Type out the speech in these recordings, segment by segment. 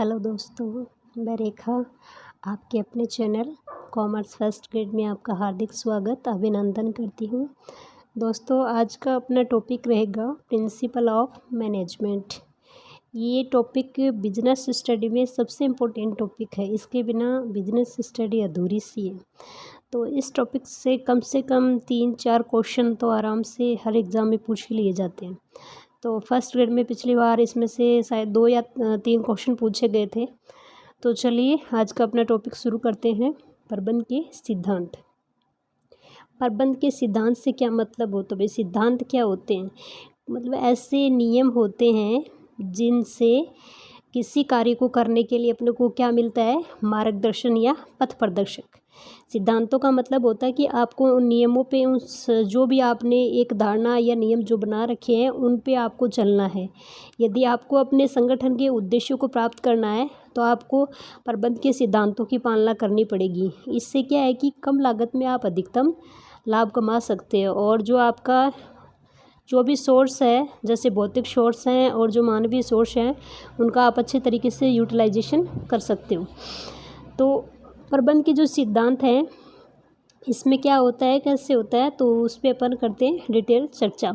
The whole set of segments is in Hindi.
हेलो दोस्तों, मैं रेखा आपके अपने चैनल कॉमर्स फर्स्ट ग्रेड में आपका हार्दिक स्वागत अभिनंदन करती हूँ। दोस्तों, आज का अपना टॉपिक रहेगा प्रिंसिपल ऑफ मैनेजमेंट। ये टॉपिक बिजनेस स्टडी में सबसे इम्पोर्टेंट टॉपिक है। इसके बिना बिजनेस स्टडी अधूरी सी है। तो इस टॉपिक से कम 3-4 क्वेश्चन तो आराम से हर एग्ज़ाम में पूछ लिए जाते हैं। तो फर्स्ट ग्रेड में पिछली बार इसमें से शायद 2 या 3 क्वेश्चन पूछे गए थे। तो चलिए आज का अपना टॉपिक शुरू करते हैं। प्रबंध के सिद्धांत। प्रबंध के सिद्धांत से क्या मतलब होता है? भाई सिद्धांत क्या होते हैं? मतलब ऐसे नियम होते हैं जिनसे किसी कार्य को करने के लिए अपने को क्या मिलता है? मार्गदर्शन या पथ प्रदर्शक। सिद्धांतों का मतलब होता है कि आपको उन नियमों पे उस जो भी आपने एक धारणा या नियम जो बना रखे हैं उन पे आपको चलना है। यदि आपको अपने संगठन के उद्देश्यों को प्राप्त करना है तो आपको प्रबंध के सिद्धांतों की पालना करनी पड़ेगी। इससे क्या है कि कम लागत में आप अधिकतम लाभ कमा सकते हो और जो भी सोर्स है, जैसे भौतिक सोर्स हैं और जो मानवीय सोर्स हैं, उनका आप अच्छे तरीके से यूटिलाइजेशन कर सकते हो। तो प्रबंध के जो सिद्धांत हैं इसमें क्या होता है, कैसे होता है, तो उस पर अपन करते हैं डिटेल चर्चा।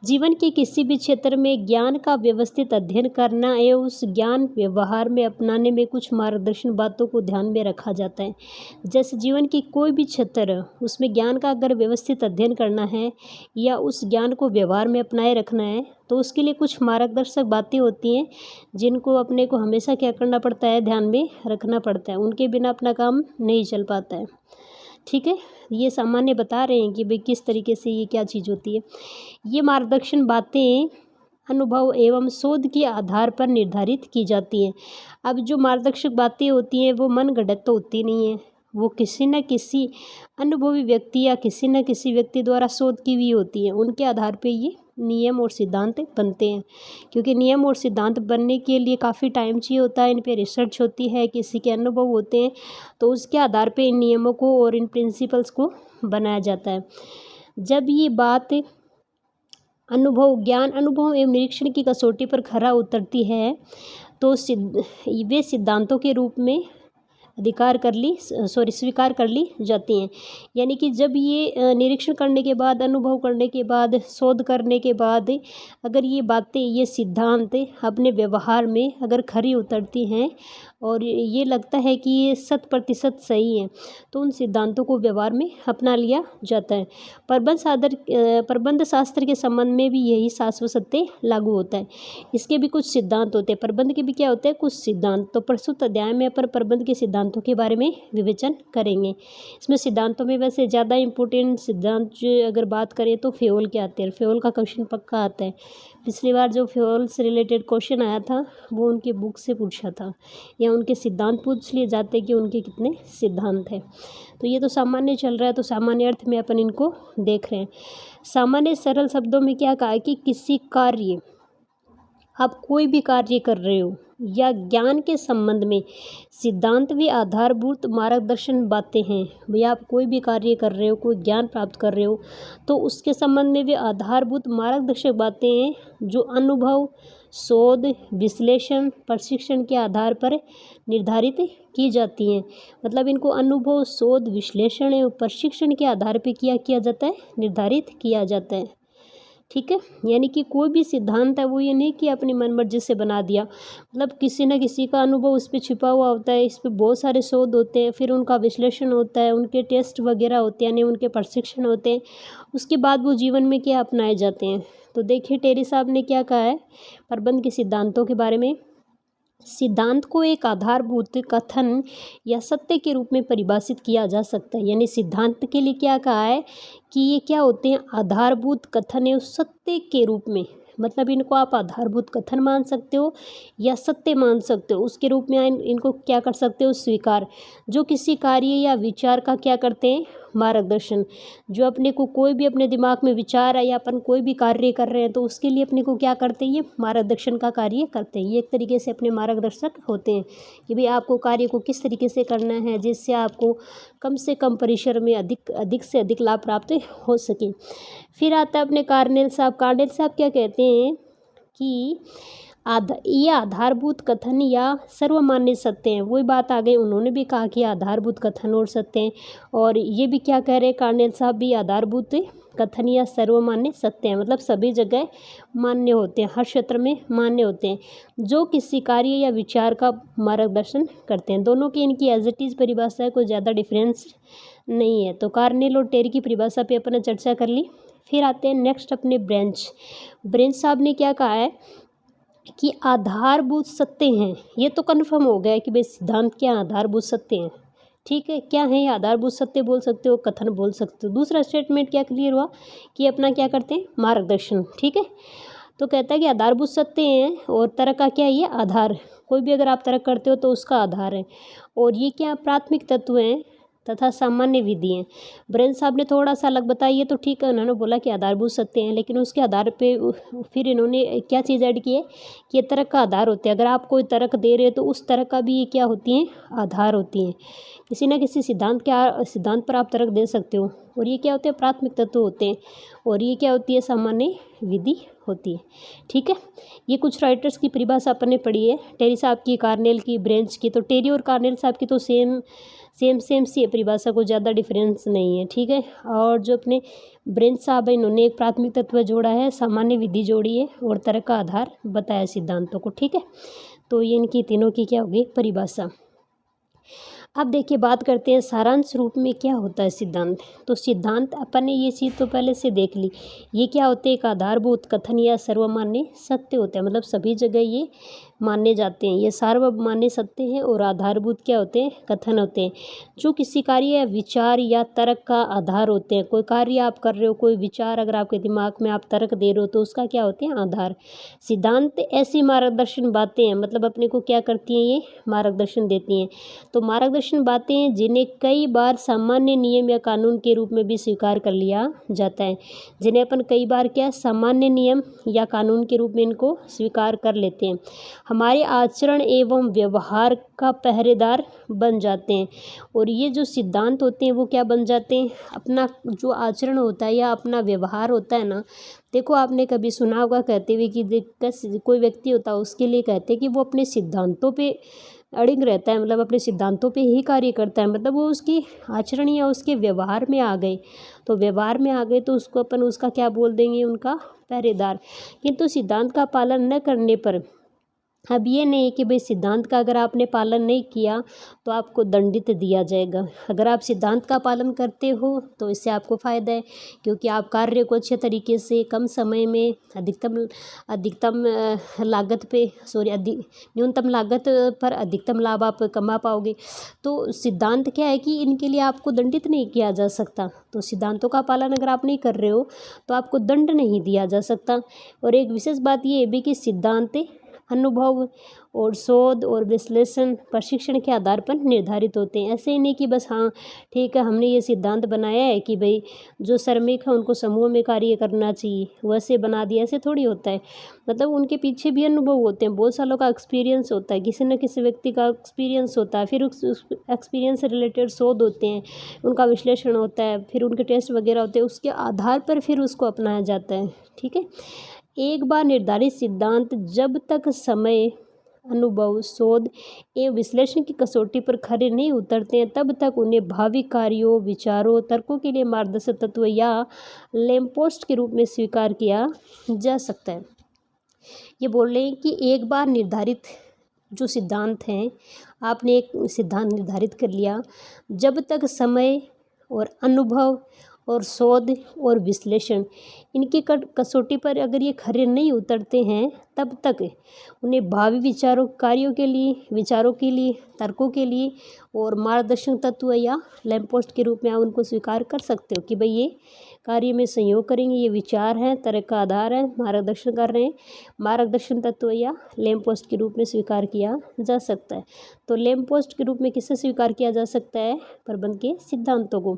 जीवन के किसी भी क्षेत्र में ज्ञान का व्यवस्थित अध्ययन करना एवं उस ज्ञान व्यवहार में अपनाने में कुछ मार्गदर्शन बातों को ध्यान में रखा जाता है। जैसे जीवन की कोई भी क्षेत्र, उसमें ज्ञान का अगर व्यवस्थित अध्ययन करना है या उस ज्ञान को व्यवहार में अपनाए रखना है तो उसके लिए कुछ मार्गदर्शक बातें होती हैं जिनको अपने को हमेशा क्या करना पड़ता है, ध्यान में रखना पड़ता है। उनके बिना अपना काम नहीं चल पाता है। ठीक है, ये सामान्य बता रहे हैं कि भाई किस तरीके से ये क्या चीज़ होती है। ये मार्गदर्शन बातें अनुभव एवं शोध के आधार पर निर्धारित की जाती हैं। अब जो मार्गदर्शक बातें होती हैं वो मनगढ़ंत तो होती नहीं है, वो किसी न किसी अनुभवी व्यक्ति या किसी न किसी व्यक्ति द्वारा शोध की हुई होती है। उनके आधार पे ये नियम और सिद्धांत बनते हैं, क्योंकि नियम और सिद्धांत बनने के लिए काफ़ी टाइम चाहिए होता है, इन पे रिसर्च होती है, किसी के अनुभव होते हैं, तो उसके आधार पे इन नियमों को और इन प्रिंसिपल्स को बनाया जाता है। जब ये बात ज्ञान अनुभव एवं निरीक्षण की कसौटी पर खरा उतरती है तो वे सिद्धांतों के रूप में स्वीकार कर ली जाती हैं। यानी कि जब ये निरीक्षण करने के बाद, अनुभव करने के बाद, शोध करने के बाद अगर ये बातें, ये सिद्धांत अपने व्यवहार में अगर खरी उतरती हैं और ये लगता है कि ये 100% सही है तो उन सिद्धांतों को व्यवहार में अपना लिया जाता है। प्रबंध शास्त्र के संबंध में भी यही शाश्वत सत्य लागू होता है। इसके भी कुछ सिद्धांत होते हैं, प्रबंध के भी क्या होते हैं, कुछ सिद्धांत। तो प्रस्तुत अध्याय में अपन प्रबंध के सिद्धांतों के बारे में विवेचन करेंगे। इसमें सिद्धांतों में वैसे ज़्यादा इंपॉर्टेंट सिद्धांत जो अगर बात करें तो फ्यूल के आते हैं। फ्यूल का क्वेश्चन पक्का आता है। पिछली बार जो फ्यूल से रिलेटेड क्वेश्चन आया था वो उनके बुक से पूछा था, या उनके सिद्धांत पूछ लिए जाते कि उनके कितने सिद्धांत हैं। तो ये तो सामान्य चल रहा है, तो सामान्य अर्थ में अपन इनको देख रहे हैं। सामान्य सरल शब्दों में क्या कहा है कि किसी कार्य, आप कोई भी कार्य कर रहे हो या ज्ञान के संबंध में सिद्धांत भी आधारभूत मार्गदर्शन बातें हैं। भैया आप कोई भी कार्य कर रहे हो, कोई ज्ञान प्राप्त कर रहे हो, तो उसके संबंध में भी आधारभूत मार्गदर्शक बातें हैं जो अनुभव, शोध, विश्लेषण, प्रशिक्षण के आधार पर निर्धारित की जाती हैं। मतलब इनको अनुभव, शोध, विश्लेषण एवं प्रशिक्षण के आधार पर किया जाता है, निर्धारित किया जाता है। ठीक है, यानी कि कोई भी सिद्धांत है वो ये नहीं कि अपनी मनमर्जी से बना दिया। मतलब किसी न किसी का अनुभव उस पर छिपा हुआ होता है, इस पर बहुत सारे शोध होते हैं, फिर उनका विश्लेषण होता है, उनके टेस्ट वगैरह होते हैं, यानी उनके प्रशिक्षण होते हैं, उसके बाद वो जीवन में क्या अपनाए जाते हैं। तो देखिए टेरी साहब ने क्या कहा है प्रबंध के सिद्धांतों के बारे में। सिद्धांत को एक आधारभूत कथन या सत्य के रूप में परिभाषित किया जा सकता है। यानी सिद्धांत के लिए क्या कहा है कि ये क्या होते हैं, आधारभूत कथन है सत्य के रूप में। मतलब इनको आप आधारभूत कथन मान सकते हो या सत्य मान सकते हो, उसके रूप में इनको क्या कर सकते हो, स्वीकार। जो किसी कार्य या विचार का क्या करते हैं, मार्गदर्शन। जो अपने को कोई भी अपने दिमाग में विचार है या अपन कोई भी कार्य कर रहे हैं तो उसके लिए अपने को क्या करते हैं, ये मार्गदर्शन का कार्य करते हैं। ये एक तरीके से अपने मार्गदर्शक होते हैं कि भाई आपको कार्य को किस तरीके से करना है जिससे आपको कम से कम परिसर में अधिक से अधिक लाभ प्राप्त हो सके। फिर आता है अपने कार्नेल साहब। कार्नेल साहब क्या कहते हैं कि ये आधारभूत कथन या सर्वमान्य सत्य हैं। वही बात आ गई, उन्होंने भी कहा कि आधारभूत कथन और सत्य हैं, और ये भी क्या कह रहे हैं कार्नेल साहब भी, आधारभूत कथन या सर्वमान्य सत्य हैं, मतलब सभी जगह मान्य होते हैं, हर क्षेत्र में मान्य होते हैं, जो किसी कार्य या विचार का मार्गदर्शन करते हैं। दोनों की इनकी एज इट इज़ परिभाषा है, कोई ज़्यादा डिफरेंस नहीं है। तो कार्नेल और टेरी की परिभाषा पे अपन ने चर्चा कर ली। फिर आते हैं नेक्स्ट अपने ब्रेंच साहब ने क्या कहा है कि आधारभूत सत्य हैं। ये तो कन्फर्म हो गया है कि भाई सिद्धांत क्या आधारभूत सत्य हैं, ठीक है। क्या है ये आधारभूत सत्य बोल सकते हो, कथन बोल सकते हो। दूसरा स्टेटमेंट क्या क्लियर हुआ कि अपना क्या करते हैं मार्गदर्शन, ठीक है। तो कहता है कि आधारभूत सत्य हैं और तर्क का क्या है ये आधार, कोई भी अगर आप तर्क करते हो तो उसका आधार है, और ये क्या प्राथमिक तत्व हैं तथा सामान्य विधि हैं। ब्रेन साहब ने थोड़ा सा अलग बताया, ये तो ठीक है, उन्होंने बोला कि आधारभूत सत्य हैं, लेकिन उसके आधार पे फिर इन्होंने क्या चीज़ ऐड की है कि ये तर्क का आधार होते हैं। अगर आप कोई तर्क दे रहे हो तो उस तर्क का भी ये क्या होती हैं आधार होती हैं। किसी न किसी सिद्धांत पर आप तर्क दे सकते हो, और ये क्या होते हैं प्राथमिक तत्व होते हैं, और ये क्या होती है सामान्य विधि होती है, ठीक है। ये कुछ राइटर्स की परिभाषा अपन ने पढ़ी है, टेरी साहब की, कार्नेल की, ब्रेंच की। तो टेरी और कार्नेल साहब की तो सेम सी है परिभाषा, को ज़्यादा डिफरेंस नहीं है, ठीक है। और जो अपने ब्रेंच साहब है, इन्होंने एक प्राथमिक तत्व जोड़ा है, सामान्य विधि जोड़ी है, और तर्क का आधार बताया सिद्धांतों को, ठीक है। तो ये इनकी तीनों की क्या होगी परिभाषा। अब देखिए बात करते हैं सारांश रूप में क्या होता है सिद्धांत। तो सिद्धांत अपन ने ये चीज़ तो पहले से देख ली, ये क्या होते हैं एक आधारभूत कथन या सर्वमान्य सत्य होते हैं, मतलब सभी जगह ये माने जाते हैं, ये सार्वमान्य सत्य हैं, और आधारभूत क्या होते हैं कथन होते हैं, जो किसी कार्य या विचार या तर्क का आधार होते हैं। कोई कार्य आप कर रहे हो, कोई विचार अगर आपके दिमाग में आप तर्क दे रहे हो तो उसका क्या होते हैं आधार। सिद्धांत ऐसी मार्गदर्शन बातें हैं, मतलब अपने को क्या करती हैं ये मार्गदर्शन देती हैं। तो मार्गदर्शन बातें हैं जिन्हें कई बार सामान्य नियम या कानून के रूप में भी स्वीकार कर लिया जाता है, जिन्हें अपन कई बार क्या सामान्य नियम या कानून के रूप में इनको स्वीकार कर लेते हैं, हमारे आचरण एवं व्यवहार का पहरेदार बन जाते हैं। और ये जो सिद्धांत होते हैं वो क्या बन जाते हैं, अपना जो आचरण होता है या अपना व्यवहार होता है ना। देखो आपने कभी सुना होगा कहते हुए कि कोई व्यक्ति होता है उसके लिए कहते हैं कि वो अपने सिद्धांतों पे अड़िग रहता है, मतलब अपने सिद्धांतों पे ही कार्य करता है, मतलब वो उसकी आचरण या उसके व्यवहार में आ गए। तो व्यवहार में आ गए तो उसको अपन उसका क्या बोल देंगे, उनका पहरेदार। किंतु सिद्धांत का पालन न करने पर अब ये नहीं कि भाई सिद्धांत का अगर आपने पालन नहीं किया तो आपको दंडित दिया जाएगा। अगर आप सिद्धांत का पालन करते हो तो इससे आपको फ़ायदा है, क्योंकि आप कार्य को अच्छे तरीके से कम समय में अधिकतम लागत पे न्यूनतम लागत पर अधिकतम लाभ आप कमा पाओगे। तो सिद्धांत क्या है कि इनके लिए आपको दंडित नहीं किया जा सकता। तो सिद्धांतों का पालन अगर आप नहीं कर रहे हो तो आपको दंड नहीं दिया जा सकता। और एक विशेष बात ये भी कि सिद्धांत अनुभव और शोध और विश्लेषण प्रशिक्षण के आधार पर निर्धारित होते हैं। ऐसे ही नहीं कि बस हाँ ठीक है हमने ये सिद्धांत बनाया है कि भाई जो श्रमिक है उनको समूह में कार्य करना चाहिए, वैसे बना दिया, ऐसे थोड़ी होता है। मतलब उनके पीछे भी अनुभव होते हैं, बहुत सालों का एक्सपीरियंस होता है, किसी न किसी व्यक्ति का एक्सपीरियंस होता है, फिर उस एक्सपीरियंस से रिलेटेड शोध होते हैं, उनका विश्लेषण होता है, फिर उनके टेस्ट वगैरह होते हैं, उसके आधार पर फिर उसको अपनाया जाता है, ठीक है। एक बार निर्धारित सिद्धांत जब तक समय, अनुभव, शोध एवं विश्लेषण की कसौटी पर खरे नहीं उतरते हैं तब तक उन्हें भावी कार्यों, विचारों, तर्कों के लिए मार्गदर्शक तत्व या लैंपपोस्ट के रूप में स्वीकार किया जा सकता है। ये बोल रहे हैं कि एक बार निर्धारित जो सिद्धांत हैं, आपने एक सिद्धांत निर्धारित कर लिया, जब तक समय और अनुभव और शोध और विश्लेषण इनकी कसौटी पर अगर ये खरे नहीं उतरते हैं तब तक उन्हें भावी कार्यों के लिए, विचारों के लिए, तर्कों के लिए और मार्गदर्शक तत्व या लैंपपोस्ट के रूप में आप उनको स्वीकार कर सकते हो कि भाई ये कार्य में सहयोग करेंगे, ये विचार हैं, तर्क का आधार है, मार्गदर्शन कर रहे हैं, मार्गदर्शन तत्व या लैंपपोस्ट के रूप में स्वीकार किया जा सकता है। तो लैंपपोस्ट के रूप में किसे स्वीकार किया जा सकता है, प्रबंध के सिद्धांतों को।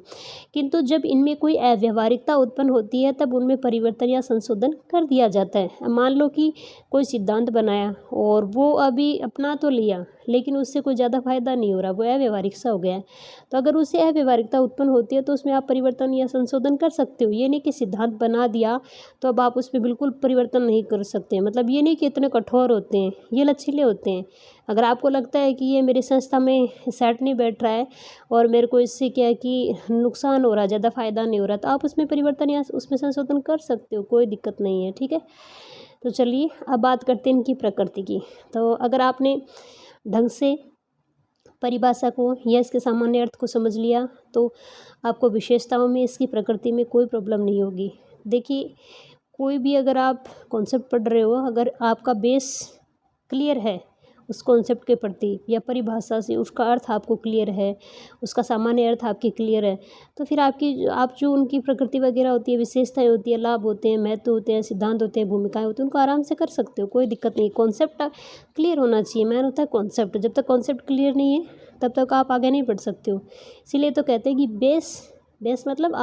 किंतु जब इनमें कोई अव्यावहारिकता उत्पन्न होती है तब उनमें परिवर्तन या संशोधन कर दिया जाता है। मान लो कि कोई सिद्धांत बनाया और वो अभी अपना तो लिया लेकिन उससे कोई ज़्यादा फायदा नहीं हो रहा, वो अव्यवहारिक सा हो गया है। तो अगर उससे अव्यवहारिकता उत्पन्न होती है तो उसमें आप परिवर्तन या संशोधन कर सकते हो। ये नहीं कि सिद्धांत बना दिया तो अब आप उसमें बिल्कुल परिवर्तन नहीं कर सकते। मतलब ये नहीं कि इतने कठोर होते हैं, ये लचीले होते हैं। अगर आपको लगता है कि ये मेरी संस्था में सेट नहीं बैठ रहा है और मेरे को इससे क्या है कि नुकसान हो रहा है, ज़्यादा फायदा नहीं हो रहा, तो आप उसमें परिवर्तन या उसमें संशोधन कर सकते हो, कोई दिक्कत नहीं है। ठीक है, तो चलिए अब बात करते हैं इनकी प्रकृति की। तो अगर आपने ढंग से परिभाषा को या इसके सामान्य अर्थ को समझ लिया तो आपको विशेषताओं में इसकी प्रकृति में कोई प्रॉब्लम नहीं होगी। देखिए, कोई भी अगर आप कॉन्सेप्ट पढ़ रहे हो, अगर आपका बेस क्लियर है उस कॉन्सेप्ट के प्रति या परिभाषा से, उसका अर्थ आपको क्लियर है, उसका सामान्य अर्थ आपके क्लियर है, तो फिर आप जो उनकी प्रकृति वगैरह होती है, विशेषताएं होती है, लाभ होते हैं, महत्व होते हैं, सिद्धांत होते हैं, भूमिकाएं होती हैं, उनको आराम से कर सकते हो, कोई दिक्कत नहीं। कॉन्सेप्ट क्लियर होना चाहिए, मेन होता है कॉन्सेप्ट। जब तक कॉन्सेप्ट क्लियर नहीं है तब तक आप आगे नहीं बढ़ सकते हो। इसीलिए तो कहते हैं कि बेस मतलब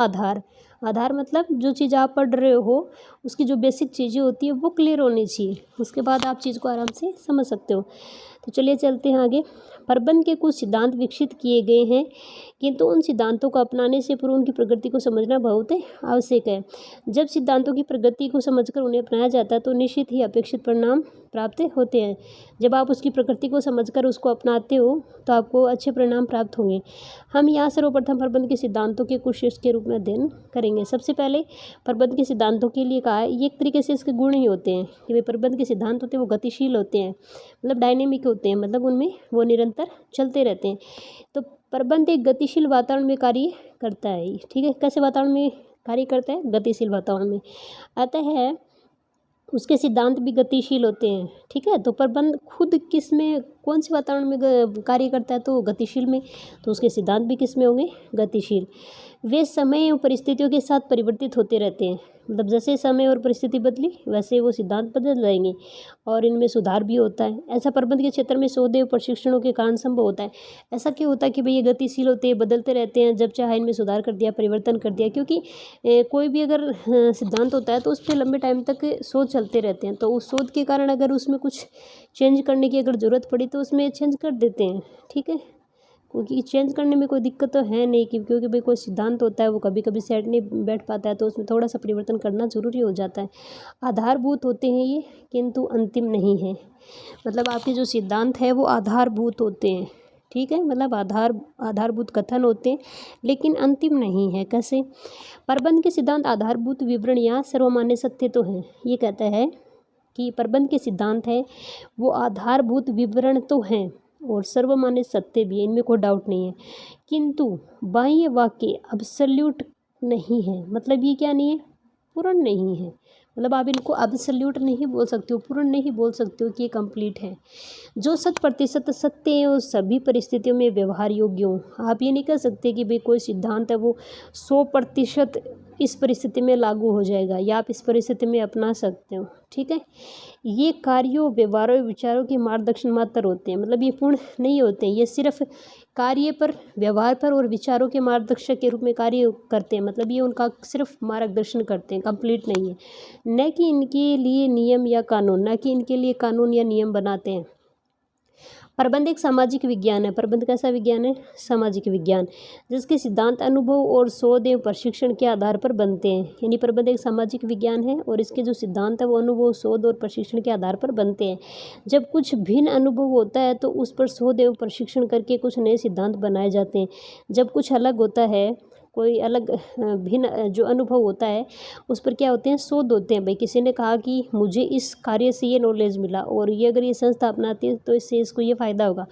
आधार मतलब जो चीज़ आप पढ़ रहे हो उसकी जो बेसिक चीज़ें होती है वो क्लियर होनी चाहिए, उसके बाद आप चीज़ को आराम से समझ सकते हो। तो चलिए चलते हैं आगे। प्रबंध के कुछ सिद्धांत विकसित किए गए हैं किंतु उन सिद्धांतों को अपनाने से पूर्व उनकी प्रगति को समझना बहुत आवश्यक है। जब सिद्धांतों की प्रगति को समझकर उन्हें अपनाया जाता है तो निश्चित ही अपेक्षित परिणाम प्राप्त होते हैं। जब आप उसकी प्रकृति को समझकर उसको अपनाते हो तो आपको अच्छे परिणाम प्राप्त होंगे। हम यहाँ सर्वप्रथम प्रबंध के सिद्धांतों के कुछ शीर्ष के रूप में अध्ययन करेंगे। सबसे पहले प्रबंध के सिद्धांतों के लिए कहा है, ये एक तरीके से इसके गुण ही होते हैं कि वे प्रबंध के सिद्धांत होते हैं वो गतिशील होते हैं, मतलब डायनेमिक होते हैं, मतलब उनमें वो निरंतर चलते रहते हैं। तो प्रबंध एक गतिशील वातावरण में कार्य करता है। ठीक है, कैसे वातावरण में कार्य करता है? गतिशील वातावरण में। अतः है उसके सिद्धांत भी गतिशील होते हैं। ठीक है, तो प्रबंध खुद किस में, कौन से वातावरण में कार्य करता है? तो गतिशील में। तो उसके सिद्धांत भी किस में होंगे? गतिशील। वे समय एवं परिस्थितियों के साथ परिवर्तित होते रहते हैं, मतलब जैसे समय और परिस्थिति बदली वैसे वो सिद्धांत बदल जाएंगे और इनमें सुधार भी होता है। ऐसा प्रबंध के क्षेत्र में शोध एवं प्रशिक्षणों के कारण संभव होता है। ऐसा क्यों होता है कि भाई ये गतिशील होते हैं, बदलते रहते हैं, जब चाहे इनमें सुधार कर दिया, परिवर्तन कर दिया, क्योंकि कोई भी अगर सिद्धांत होता है तो उस पर लंबे टाइम तक शोध चलते रहते हैं। तो उस शोध के कारण अगर उसमें कुछ चेंज करने की अगर ज़रूरत पड़ी तो उसमें चेंज कर देते हैं। ठीक है, क्योंकि चेंज करने में कोई दिक्कत तो है नहीं, क्योंकि भाई कोई सिद्धांत होता है वो कभी कभी सेट नहीं बैठ पाता है तो उसमें थोड़ा सा परिवर्तन करना ज़रूरी हो जाता है। आधारभूत होते हैं ये किंतु अंतिम नहीं है, मतलब आपके जो सिद्धांत है वो आधारभूत होते हैं। ठीक है, मतलब आधारभूत कथन होते हैं लेकिन अंतिम नहीं है। कैसे? प्रबंध के सिद्धांत आधारभूत विवरण या सर्वमान्य सत्य तो हैं। ये कहता है कि प्रबंध के सिद्धांत है वो आधारभूत विवरण तो हैं और सर्वमान्य सत्य भी है, इनमें कोई डाउट नहीं है, किंतु बाह्य वाक्य अब्सल्यूट नहीं है। मतलब ये क्या नहीं है? पूर्ण नहीं है। मतलब आप इनको अब्सल्यूट नहीं बोल सकते हो, पूर्ण नहीं बोल सकते हो कि ये कंप्लीट है। जो 100% सत्य है वो सभी परिस्थितियों में व्यवहार योग्य हो। आप ये नहीं कह सकते कि भाई कोई सिद्धांत है वो 100% इस परिस्थिति में लागू हो जाएगा या आप इस परिस्थिति में अपना सकते हो। ठीक है, ये कार्यों, व्यवहारों, विचारों के मार्गदर्शन मात्र होते हैं, मतलब ये पूर्ण नहीं होते हैं। ये सिर्फ कार्य पर, व्यवहार पर और विचारों के मार्गदर्शक के रूप में कार्य करते हैं, मतलब ये उनका सिर्फ मार्गदर्शन करते हैं, कंप्लीट नहीं है। न कि इनके लिए नियम या कानून, न कि इनके लिए कानून या नियम बनाते हैं। प्रबंध एक सामाजिक विज्ञान है। प्रबंध कैसा विज्ञान है? सामाजिक विज्ञान, जिसके सिद्धांत अनुभव और शोध एवं प्रशिक्षण के आधार पर बनते हैं। यानी प्रबंध एक सामाजिक विज्ञान है और इसके जो सिद्धांत है वो अनुभव, शोध और प्रशिक्षण के आधार पर बनते हैं। जब कुछ भिन्न अनुभव होता है तो उस पर शोध एवं प्रशिक्षण करके कुछ नए सिद्धांत बनाए जाते हैं। जब कुछ अलग होता है, कोई अलग भिन्न जो अनुभव होता है उस पर क्या होते हैं? शोध होते हैं। भाई किसी ने कहा कि मुझे इस कार्य से ये नॉलेज मिला और ये अगर ये संस्था अपनाती है तो इससे इसको ये फ़ायदा होगा,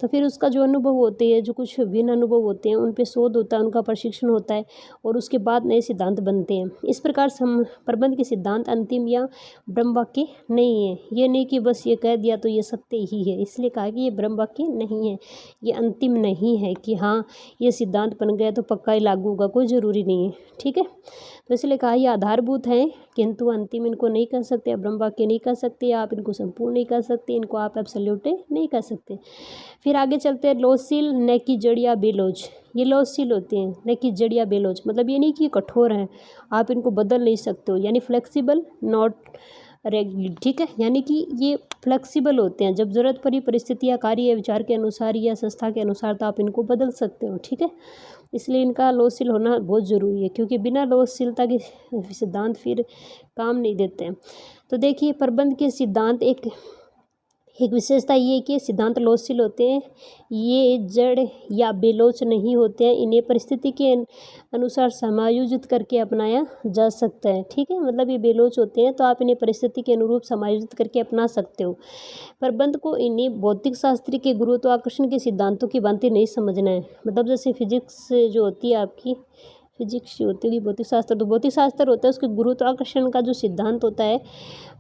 तो फिर उसका जो अनुभव होते हैं, जो कुछ भिन्न अनुभव होते हैं, उन पे शोध होता है, उनका प्रशिक्षण होता है और उसके बाद नए सिद्धांत बनते हैं। इस प्रकार प्रबंध के सिद्धांत अंतिम या ब्रह्म वाक्य नहीं है। ये नहीं कि बस ये कह दिया तो ये सत्य ही है, इसलिए कहा कि ये ब्रह्म वाक्य नहीं है, ये अंतिम नहीं है कि हाँ ये सिद्धांत बन गया तो पक्का ही लागू होगा, कोई ज़रूरी नहीं है। ठीक है, तो इसलिए कहा ये आधारभूत हैं किंतु अंतिम इनको नहीं कर सकते, आप ब्रह्म वाक्य नहीं कर सकते, आप इनको संपूर्ण नहीं कर सकते, इनको आप एब्सोल्यूट नहीं कर सकते। फिर आगे चलते हैं, लोचशील न कि जड़ या बेलोज। ये लोचशील होते हैं न कि जड़ या बेलोज, मतलब ये नहीं कि कठोर हैं, आप इनको बदल नहीं सकते हो, यानी फ्लेक्सिबल, नॉट रेगुलेट, ठीक है, यानी कि ये फ्लेक्सिबल होते हैं। जब ज़रूरत पड़ी परिस्थिति या कार्य या विचार के अनुसार या संस्था के अनुसार तो आप इनको बदल सकते हो, ठीक है। इसलिए इनका लॉसशील होना बहुत ज़रूरी है, क्योंकि बिना लॉसशीलता के सिद्धांत फिर काम नहीं देते हैं। तो देखिए, प्रबंध के सिद्धांत एक विशेषता ये है कि सिद्धांत लॉसशील होते हैं, ये जड़ या बेलोच नहीं होते हैं, इन्हें परिस्थिति के अनुसार समायोजित करके अपनाया जा सकता है, ठीक है। मतलब ये बेलोच होते हैं तो आप इन्हें परिस्थिति के अनुरूप समायोजित करके अपना सकते हो। प्रबंध को इन्हें भौतिक शास्त्र के गुरुत्वाकर्षण के सिद्धांतों की भांति नहीं समझना है। मतलब जैसे फिजिक्स जो होती है आपकी, फिजिक्स जो होती है भौतिक शास्त्र, तो भौतिक शास्त्र होता है उसके गुरुत्वाकर्षण का जो सिद्धांत होता है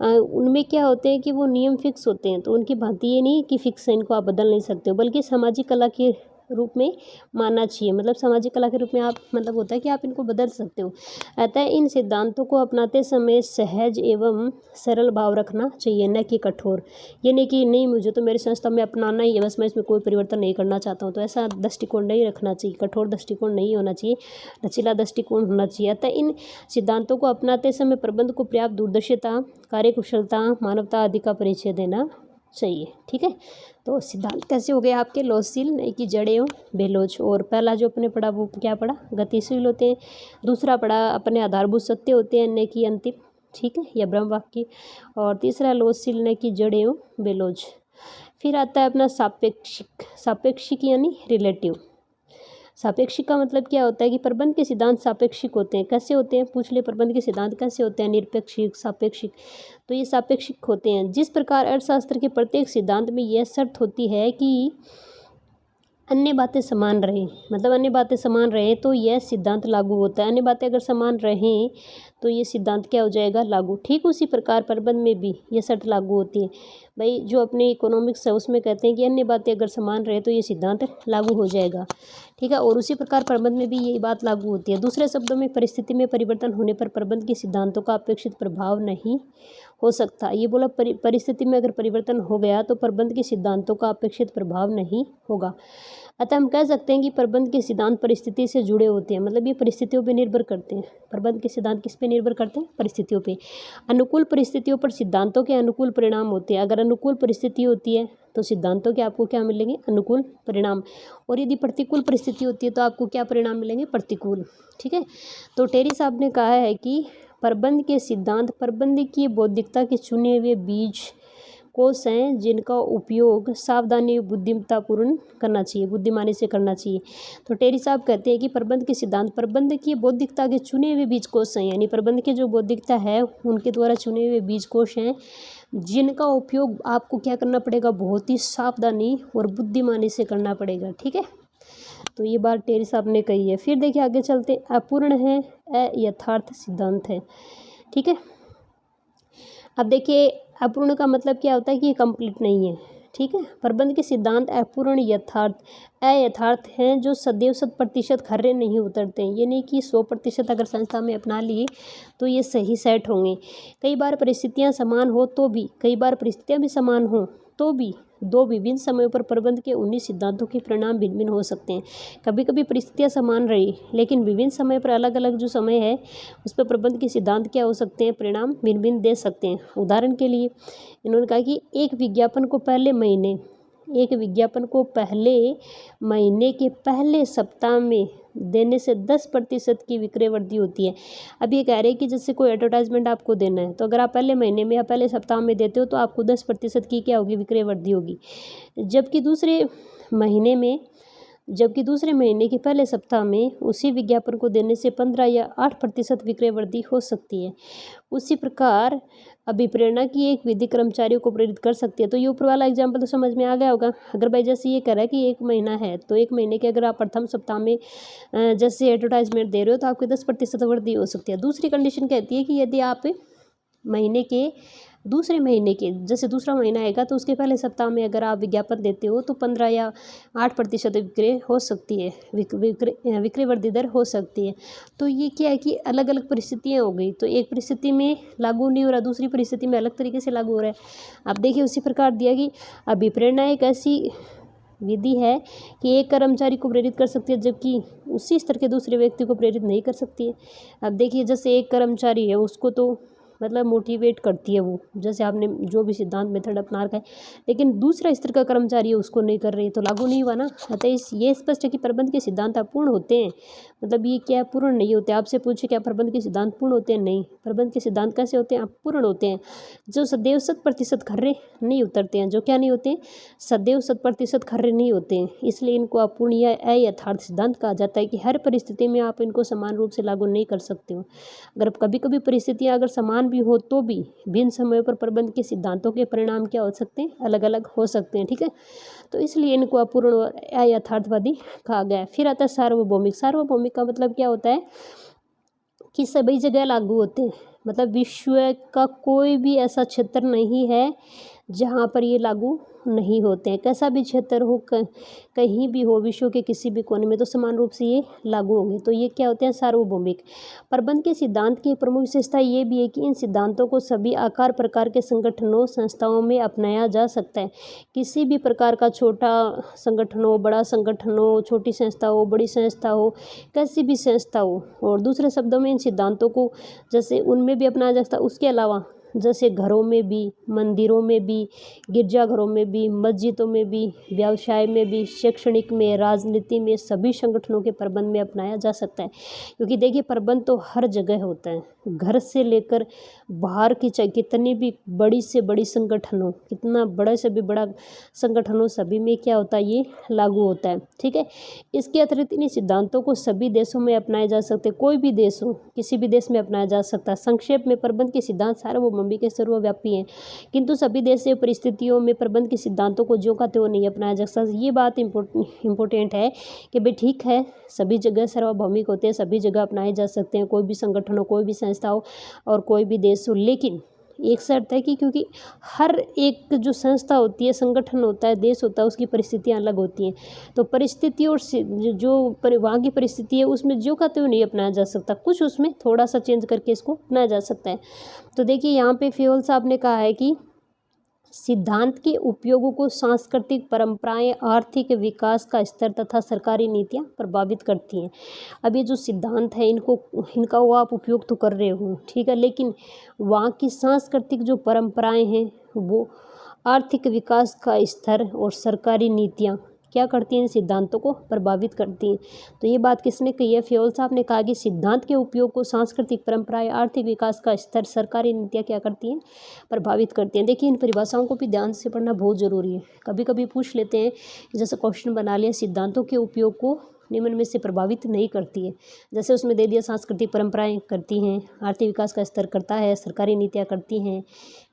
उनमें क्या होते हैं कि वो नियम फिक्स होते हैं। तो उनकी भांति ये नहीं कि फिक्स है, इनको आप बदल नहीं सकते हो, बल्कि सामाजिक कला के रूप में मानना चाहिए। मतलब सामाजिक कला के रूप में आप, मतलब होता है कि आप इनको बदल सकते हो। अतः इन सिद्धांतों को अपनाते समय सहज एवं सरल भाव रखना चाहिए, न कि कठोर। ये नहीं कि नहीं मुझे तो मेरी संस्था में अपनाना ही है, बस मैं इसमें कोई परिवर्तन नहीं करना चाहता हूँ, तो ऐसा दृष्टिकोण नहीं रखना चाहिए। कठोर दृष्टिकोण नहीं होना चाहिए, लचीला दृष्टिकोण होना चाहिए। अतः इन सिद्धांतों को अपनाते समय प्रबंध को पर्याप्त दूरदर्शिता, कार्यकुशलता, मानवता आदि का परिचय देना चाहिए, ठीक है। तो सिद्धांत कैसे हो गए आपके? लॉसशील, नहीं कि जड़े हो बेलोच। और पहला जो अपने पढ़ा वो क्या पढ़ा? गतिशील होते हैं। दूसरा पढ़ा अपने आधारभूत सत्य होते हैं, न कि अंतिम, ठीक है, या ब्रह्म वाक्य। और तीसरा लॉसशील, न कि जड़े हो बेलोच। फिर आता है अपना सापेक्षिक। सापेक्षिक यानी रिलेटिव। सापेक्षिक का मतलब क्या होता है कि प्रबंध के सिद्धांत सापेक्षिक होते हैं। कैसे होते हैं? पूछ ले, प्रबंध के सिद्धांत कैसे होते हैं? निरपेक्षिक, सापेक्षिक। तो ये सापेक्षिक होते हैं। जिस प्रकार अर्थशास्त्र के प्रत्येक सिद्धांत में यह शर्त होती है कि अन्य बातें समान रहें, मतलब अन्य बातें समान रहें तो यह सिद्धांत लागू होता है। अन्य बातें अगर समान रहें तो ये सिद्धांत क्या हो जाएगा? लागू। ठीक उसी प्रकार प्रबंध में भी यह शर्त लागू होती है। भाई जो अपने इकोनॉमिक्स है उसमें कहते हैं कि अन्य बातें अगर समान रहे तो ये सिद्धांत लागू हो जाएगा, ठीक है। और उसी प्रकार प्रबंध में भी यही बात लागू होती है। दूसरे शब्दों में परिस्थिति में परिवर्तन होने पर प्रबंध के सिद्धांतों का अपेक्षित प्रभाव नहीं हो सकता। ये बोला परिस्थिति में अगर परिवर्तन हो गया तो प्रबंध के सिद्धांतों का अपेक्षित प्रभाव नहीं होगा। अतः हम कह सकते हैं कि प्रबंध के सिद्धांत परिस्थिति से जुड़े होते हैं, मतलब ये परिस्थितियों पर निर्भर करते हैं। प्रबंध के सिद्धांत किस पे निर्भर करते हैं? परिस्थितियों पे। अनुकूल परिस्थितियों पर सिद्धांतों के अनुकूल परिणाम होते हैं। अगर अनुकूल परिस्थिति होती है तो सिद्धांतों के आपको क्या मिलेंगे? अनुकूल परिणाम। और यदि प्रतिकूल परिस्थिति होती है तो आपको क्या परिणाम मिलेंगे? प्रतिकूल, ठीक है। तो टेरी साहब ने कहा है कि प्रबंध के सिद्धांत प्रबंध की बौद्धिकता के चुने हुए बीज कोष हैं जिनका उपयोग सावधानी बुद्धिमत्तापूर्ण करना चाहिए, बुद्धिमानी से करना चाहिए। तो टेरी साहब कहते हैं कि प्रबंध के सिद्धांत प्रबंध की बौद्धिकता के चुने हुए बीज कोष हैं, यानी प्रबंध के जो बौद्धिकता है उनके द्वारा चुने हुए बीज कोष हैं जिनका उपयोग आपको क्या करना पड़ेगा? बहुत ही सावधानी और बुद्धिमानी से करना पड़ेगा, ठीक है। तो ये बात टेरी साहब ने कही है। फिर देखिए आगे चलते, अपूर्ण है, अयथार्थ सिद्धांत है, ठीक है। अब देखिए अपूर्ण का मतलब क्या होता है कि ये कंप्लीट नहीं है, ठीक है। प्रबंध के सिद्धांत अपूर्ण, यथार्थ, अयथार्थ हैं जो सदैव 100% खरे नहीं उतरते हैं। ये नहीं कि 100% अगर संस्था में अपना लिए तो ये सही सेट होंगे। कई बार परिस्थितियां समान हो तो भी, कई बार परिस्थितियां भी समान हो तो भी दो विभिन्न समयों पर प्रबंध के 19 सिद्धांतों के परिणाम भिन्न भिन्न हो सकते हैं। कभी कभी परिस्थितियां समान रही लेकिन विभिन्न समय पर अलग अलग जो समय है उस पर प्रबंध के सिद्धांत क्या हो सकते हैं? परिणाम भिन्न भिन्न दे सकते हैं। उदाहरण के लिए इन्होंने कहा कि एक विज्ञापन को पहले महीने के पहले सप्ताह में देने से 10% की विक्रय वृद्धि होती है। अब ये कह रहे हैं कि जैसे कोई एडवर्टाइजमेंट आपको देना है तो अगर आप पहले महीने में या पहले सप्ताह में देते हो तो आपको 10% की क्या होगी? विक्रय वृद्धि होगी। जबकि दूसरे महीने के पहले सप्ताह में उसी विज्ञापन को देने से 15 या 8% विक्रय वृद्धि हो सकती है। उसी प्रकार अभिप्रेरणा की एक विधि कर्मचारियों को प्रेरित कर सकती है। तो ये ऊपर वाला एग्जाम्पल तो समझ में आ गया होगा। अगर भाई जैसे ये कह रहा है कि 1 महीना है तो 1 महीने के अगर आप प्रथम सप्ताह में जैसे एडवर्टाइजमेंट दे रहे हो तो आपकी 10% वृद्धि हो सकती है। दूसरी कंडीशन कहती है कि यदि आप दूसरे महीने के जैसे दूसरा महीना आएगा तो उसके पहले सप्ताह में अगर आप विज्ञापन देते हो तो 15 या 8% विक्रय हो सकती है, विक्रय वृद्धि दर हो सकती है। तो ये क्या है कि अलग अलग परिस्थितियाँ हो गई, तो एक परिस्थिति में लागू नहीं हो रहा, दूसरी परिस्थिति में अलग तरीके से लागू हो रहा है। अब देखिए उसी प्रकार दिया कि अभिप्रेरणा एक ऐसी विधि है कि एक कर्मचारी को प्रेरित कर सकती है जबकि उसी स्तर के दूसरे व्यक्ति को प्रेरित नहीं कर सकती है। अब देखिए जैसे एक कर्मचारी है उसको तो मतलब मोटिवेट करती है वो, जैसे आपने जो भी सिद्धांत मेथड अपना रखा है, लेकिन दूसरा स्तर का कर्मचारी है उसको नहीं कर रही तो लागू नहीं हुआ ना। अतः ये स्पष्ट है कि प्रबंध के सिद्धांत अपूर्ण होते हैं। मतलब ये क्या पूर्ण नहीं होते। आपसे पूछे क्या प्रबंध के सिद्धांत पूर्ण होते हैं? नहीं। प्रबंध के सिद्धांत कैसे होते हैं? अपूर्ण होते हैं, जो सदैव 100% खर्रे नहीं उतरते हैं। जो क्या नहीं होते? सदैव 100% खर्रे नहीं होते हैं, इसलिए इनको अपूर्ण या अयथार्थ सिद्धांत कहा जाता है कि हर परिस्थिति में आप इनको समान रूप से लागू नहीं कर सकते हो। अगर कभी कभी परिस्थितियां अगर समान भी हो तो भी भिन्न समयों पर प्रबंध के सिद्धांतों के परिणाम क्या हो सकते हैं? अलग अलग हो सकते हैं। ठीक है, तो इसलिए इनको अपूर्ण और अयथार्थवादी कहा गया है। फिर आता है सार्वभौमिक। सार्वभौमिक का मतलब क्या होता है कि सभी जगह लागू होते हैं। मतलब विश्व का कोई भी ऐसा क्षेत्र नहीं है जहाँ पर ये लागू नहीं होते हैं। कैसा भी क्षेत्र हो, कहीं भी हो विश्व के किसी भी कोने में, तो समान रूप से ये लागू होंगे। तो ये क्या होते हैं? सार्वभौमिक। प्रबंध के सिद्धांत की प्रमुख विशेषता ये भी है कि इन सिद्धांतों को सभी आकार प्रकार के संगठनों संस्थाओं में अपनाया जा सकता है। किसी भी प्रकार का छोटा संगठन हो, बड़ा संगठन हो, छोटी संस्था हो, बड़ी संस्था हो, कैसी भी संस्था हो। और दूसरे शब्दों में इन सिद्धांतों को जैसे उनमें भी अपनाया जा सकता है, उसके अलावा जैसे घरों में भी, मंदिरों में भी, गिरजाघरों में भी, मस्जिदों में भी, व्यवसाय में भी, शैक्षणिक में, राजनीति में, सभी संगठनों के प्रबंध में अपनाया जा सकता है। क्योंकि देखिए प्रबंध तो हर जगह होता है, घर से लेकर बाहर की चाहे कितनी भी बड़ी से बड़ी संगठन हो, कितना बड़ा से भी बड़ा संगठन हो, सभी में क्या होता है? ये लागू होता है। ठीक है, इसके अतिरिक्त इन सिद्धांतों को सभी देशों में अपनाए जा सकते, कोई भी देश हो, किसी भी देश में अपनाया जा सकता है। संक्षेप में प्रबंध के सिद्धांत सार्वभौमिक के सर्वव्यापी हैं, किंतु सभी देशीय परिस्थितियों में प्रबंध के सिद्धांतों को ज्यों का त्यों नहीं अपनाया जा सकता। ये बात इम्पोर्टेंट है कि भाई ठीक है, सभी जगह सार्वभौमिक होते हैं, सभी जगह अपनाए जा सकते हैं, कोई भी संगठन हो, कोई भी संस्था हो और कोई भी देश हो, लेकिन एक शर्त है कि क्योंकि हर एक जो संस्था होती है, संगठन होता है, देश होता है, उसकी परिस्थितियां अलग होती हैं। तो परिस्थिति और वहाँ की परिस्थिति है उसमें जो का त्यों नहीं अपनाया जा सकता, कुछ उसमें थोड़ा सा चेंज करके इसको अपनाया जा सकता है। तो देखिए यहाँ पे फ्योल साहब ने कहा है कि सिद्धांत के उपयोगों को सांस्कृतिक परंपराएं, आर्थिक विकास का स्तर तथा सरकारी नीतियां प्रभावित करती हैं। अब ये जो सिद्धांत है इनका वो आप उपयोग तो कर रहे हो, ठीक है, लेकिन वहाँ की सांस्कृतिक जो परंपराएं हैं, वो आर्थिक विकास का स्तर और सरकारी नीतियाँ क्या करती हैं? इन सिद्धांतों को प्रभावित करती हैं। तो ये बात किसने कही है? फ्योल साहब ने कहा कि सिद्धांत के उपयोग को सांस्कृतिक परंपराएं, आर्थिक विकास का स्तर, सरकारी नीतियाँ क्या करती हैं? प्रभावित करती हैं। देखिए इन परिभाषाओं को भी ध्यान से पढ़ना बहुत ज़रूरी है। कभी कभी पूछ लेते हैं कि जैसे क्वेश्चन बना लिया, सिद्धांतों के उपयोग को निम्न में से प्रभावित नहीं करती है। जैसे उसमें दे दिया सांस्कृतिक परंपराएं करती हैं, आर्थिक विकास का स्तर करता है, सरकारी नीतियाँ करती हैं,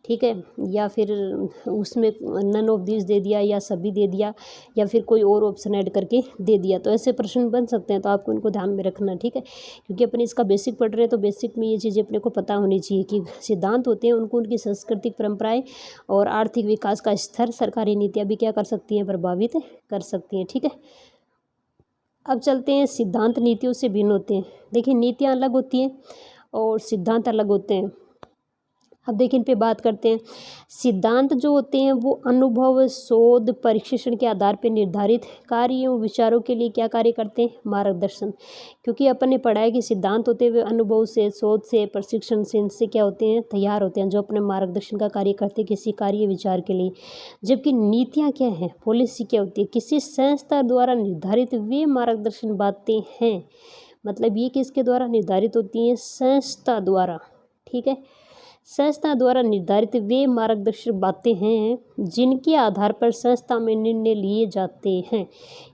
ठीक है, या फिर उसमें नन ऑफ दिस दे दिया, या सभी दे दिया, या फिर कोई और ऑप्शन ऐड करके दे दिया। तो ऐसे प्रश्न बन सकते हैं, तो आपको इनको ध्यान में रखना, ठीक है, क्योंकि अपन इसका बेसिक पढ़ रहे हैं तो बेसिक में ये चीज़ें अपने को पता होनी चाहिए कि सिद्धांत होते हैं उनको उनकी सांस्कृतिक परंपराएं और आर्थिक विकास का स्तर, सरकारी नीतियाँ भी क्या कर सकती हैं? प्रभावित कर सकती हैं। ठीक है, अब चलते हैं सिद्धांत नीतियों से भिन्न होते हैं। देखिए नीतियाँ अलग होती हैं और सिद्धांत अलग होते हैं। अब देखिए इन पे बात करते हैं। सिद्धांत जो होते हैं वो अनुभव, शोध, परीक्षण के आधार पर निर्धारित कार्य एवं विचारों के लिए क्या कार्य करते हैं? मार्गदर्शन। क्योंकि अपन ने पढ़ा है कि सिद्धांत होते हुए अनुभव से, शोध से, प्रशिक्षण से, इनसे क्या होते हैं? तैयार होते हैं, जो अपने मार्गदर्शन का कार्य करते हैं किसी कार्य विचार के लिए। जबकि नीतियाँ क्या हैं? पॉलिसी क्या होती है? किसी संस्था द्वारा निर्धारित वे मार्गदर्शन बातें हैं। मतलब ये किसके द्वारा निर्धारित होती हैं? संस्था द्वारा, ठीक है, संस्था द्वारा निर्धारित वे मार्गदर्शक बातें हैं जिनके आधार पर संस्था में निर्णय लिए जाते हैं।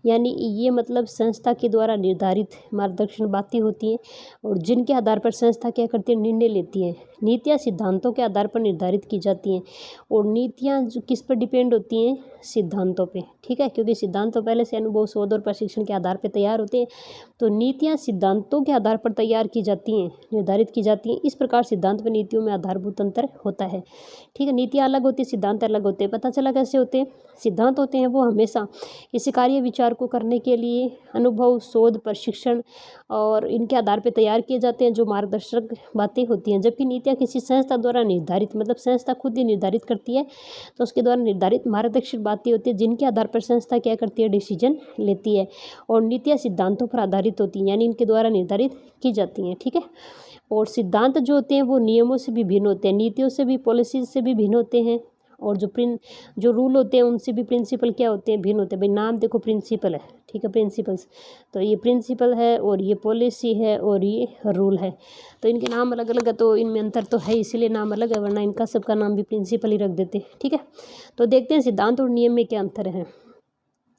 यानी ये मतलब संस्था के द्वारा निर्धारित मार्गदर्शन बातें होती हैं और जिनके आधार पर संस्था क्या करती है? निर्णय लेती है। नीतियाँ सिद्धांतों के आधार पर निर्धारित की जाती हैं और नीतियाँ जो किस पर डिपेंड होती हैं? सिद्धांतों पे, ठीक है, क्योंकि सिद्धांत तो पहले से अनुभव, शोध और प्रशिक्षण के आधार पर तैयार होते हैं। तो नीतियाँ सिद्धांतों के आधार पर तैयार की जाती हैं, निर्धारित की जाती हैं। इस प्रकार सिद्धांत व नीतियों में आधारभूत अंतर होता है, ठीक है। नीतियाँ अलग होती है, सिद्धांत अलग होते हैं। पता चला कैसे होते हैं? सिद्धांत होते हैं वो हमेशा किसी कार्य विचार को करने के लिए अनुभव, शोध, प्रशिक्षण और इनके आधार पर तैयार किए जाते हैं, जो मार्गदर्शक बातें होती हैं। जबकि नीतियाँ किसी संस्था द्वारा निर्धारित, मतलब संस्था खुद ही निर्धारित करती है, तो उसके द्वारा निर्धारित मार्गदर्शक बातें होती है जिनके आधार पर संस्था क्या करती है? डिसीजन लेती है। और नीतियाँ सिद्धांतों पर आधारित होती हैं, यानी इनके द्वारा निर्धारित की जाती हैं, ठीक है। और सिद्धांत जो होते हैं वो नियमों से भी भिन्न होते हैं, नीतियों से भी, पॉलिसीज से भी भिन्न होते हैं, और जो रूल होते हैं उनसे भी प्रिंसिपल क्या होते हैं, भिन्न होते हैं। भाई नाम देखो प्रिंसिपल है, ठीक है, प्रिंसिपल्स, तो ये प्रिंसिपल है और ये पॉलिसी है और ये रूल है, तो इनके नाम अलग अलग है, तो इनमें अंतर तो है, इसीलिए नाम अलग है, वरना इनका सबका नाम भी प्रिंसिपल ही रख देते हैं, ठीक है। तो देखते हैं सिद्धांत और नियम में क्या अंतर है।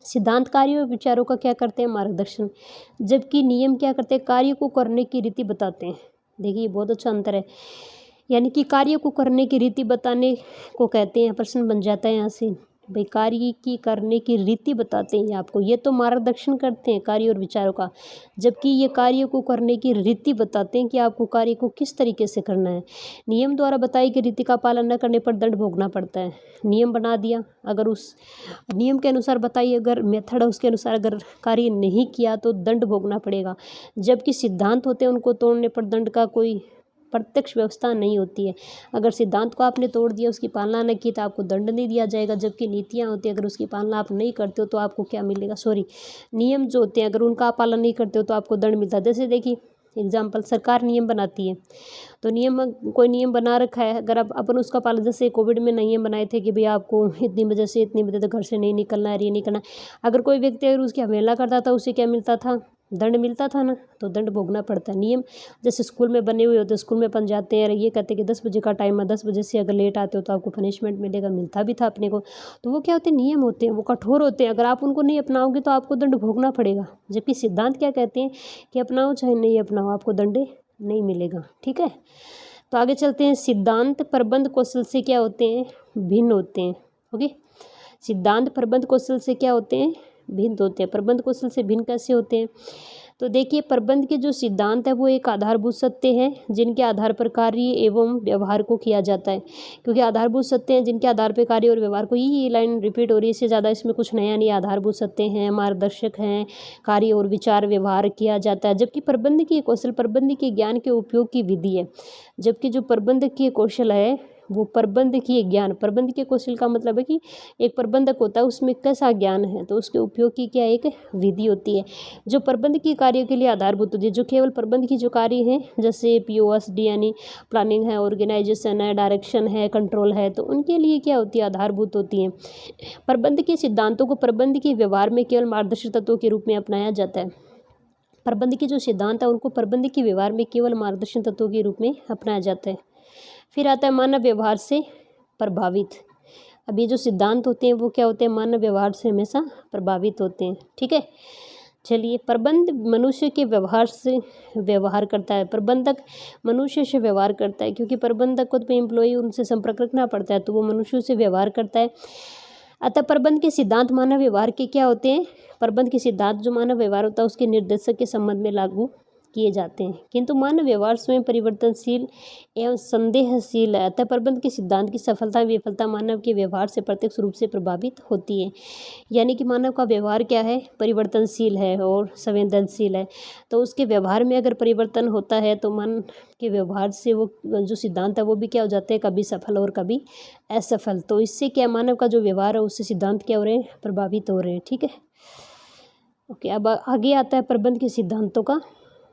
सिद्धांत कार्यों और विचारों का क्या करते हैं, मार्गदर्शन, जबकि नियम क्या करते हैं, कार्य को करने की रीति बताते हैं। देखिए बहुत अच्छा अंतर है, यानी कि कार्य को करने की रीति बताने को कहते हैं। प्रश्न बन जाता है यहाँ से, भाई कार्य की करने की रीति बताते हैं आपको, ये तो मार्गदर्शन करते हैं कार्य और विचारों का, जबकि ये कार्य को करने की रीति बताते हैं कि आपको कार्य को किस तरीके से करना है। नियम द्वारा बताई गई रीति का पालन न करने पर दंड भोगना पड़ता है। नियम बना दिया, अगर उस नियम के अनुसार बताइए, अगर मेथड है उसके अनुसार अगर कार्य नहीं किया तो दंड भोगना पड़ेगा, जबकि सिद्धांत होते हैं उनको तोड़ने पर दंड का कोई प्रत्यक्ष व्यवस्था नहीं होती है। अगर सिद्धांत को आपने तोड़ दिया, उसकी पालना नहीं की, तो आपको दंड नहीं दिया जाएगा, जबकि नीतियाँ होती हैं अगर उसकी पालना आप नहीं करते हो तो आपको क्या मिलेगा, नियम जो होते हैं अगर उनका आप पालन नहीं करते हो तो आपको दंड मिलता है। जैसे देखिए एग्जाम्पल, सरकार नियम बनाती है, तो कोई नियम बना रखा है, अगर आप अपन उसका पालन, जैसे कोविड में नियम बनाए थे कि भाई आपको इतनी बजे से इतनी बजे तक घर से नहीं निकलना है, ये नहीं करना। अगर कोई व्यक्ति अगर उसकी अवहेलना करता था, उसे क्या मिलता था, दंड मिलता था ना, तो दंड भोगना पड़ता है। नियम जैसे स्कूल में बने हुए होते हैं, स्कूल में अपन जाते हैं, ये कहते हैं कि 10 बजे का टाइम है, 10 बजे से अगर लेट आते हो तो आपको पनिशमेंट मिलेगा, मिलता भी था अपने को। तो वो क्या होते हैं, नियम होते हैं, वो कठोर होते हैं, अगर आप उनको नहीं अपनाओगे तो आपको दंड भोगना पड़ेगा। जबकि सिद्धांत क्या कहते हैं कि अपनाओ चाहे नहीं अपनाओ, आपको दंड नहीं मिलेगा, ठीक है। तो आगे चलते हैं, सिद्धांत प्रबंध कौशल से क्या होते हैं, भिन्न होते हैं। ओके, सिद्धांत प्रबंध कौशल से क्या होते हैं, भिन्न होते हैं। प्रबंध कौशल से भिन्न कैसे होते हैं, तो देखिए प्रबंध के जो सिद्धांत है वो एक आधारभूत सत्य हैं जिनके आधार पर कार्य एवं व्यवहार को किया जाता है। क्योंकि आधारभूत सत्य हैं जिनके आधार पर कार्य और व्यवहार को, ये लाइन रिपीट हो रही है, इससे ज़्यादा इसमें कुछ नया नहीं। आधारभूत सत्य हैं, मार्गदर्शक हैं, कार्य और विचार व्यवहार किया जाता है। जबकि प्रबंधकीय कौशल प्रबंधकीय ज्ञान के उपयोग की विधि है। जबकि जो प्रबंधकीय कौशल है वो प्रबंधकीय ज्ञान, प्रबंधकीय कौशल का मतलब है कि एक प्रबंधक होता है उसमें कैसा ज्ञान है, तो उसके उपयोग की क्या एक विधि होती है जो प्रबंधकीय कार्यों के लिए आधारभूत होती है। जो केवल प्रबंध की जो कार्य हैं, जैसे POSD यानी प्लानिंग है, ऑर्गेनाइजेशन है, डायरेक्शन है, कंट्रोल है, तो उनके लिए क्या होती है, आधारभूत होती हैं। प्रबंध के सिद्धांतों को प्रबंध के व्यवहार में केवल मार्गदर्शक तत्वों के रूप में अपनाया जाता है। प्रबंध के जो सिद्धांत है उनको प्रबंध के व्यवहार में केवल मार्गदर्शन तत्वों के रूप में अपनाया जाता है। फिर आता है मानव व्यवहार से प्रभावित। अब ये जो सिद्धांत होते हैं वो क्या होते हैं, मानव व्यवहार से हमेशा प्रभावित होते हैं, ठीक है। चलिए, प्रबंध मनुष्य के व्यवहार से व्यवहार करता है, प्रबंधक मनुष्य से व्यवहार करता है, क्योंकि प्रबंधक को तो एम्प्लॉय उनसे संपर्क रखना पड़ता है, तो वो मनुष्यों से व्यवहार करता है। अतः प्रबंध के सिद्धांत मानव व्यवहार के क्या होते हैं, प्रबंध के सिद्धांत जो मानव व्यवहार होता है उसके निर्देशक के संबंध में लागू किए जाते हैं, किंतु मानव व्यवहार स्वयं परिवर्तनशील एवं संदेहशील है। अतः प्रबंध के सिद्धांत की सफलता विफलता मानव के व्यवहार से प्रत्यक्ष रूप से प्रभावित होती है। यानी कि मानव का व्यवहार क्या है, परिवर्तनशील है और संवेदनशील है, तो उसके व्यवहार में अगर परिवर्तन होता है तो मन के व्यवहार से वो जो सिद्धांत है वो भी क्या हो जाते हैं, कभी सफल और कभी असफल। तो इससे क्या मानव का जो व्यवहार है उससे सिद्धांत क्या हो रहे हैं, प्रभावित हो रहे हैं, ठीक है। ओके, अब आगे आता है प्रबंध के सिद्धांतों का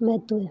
महत्व है।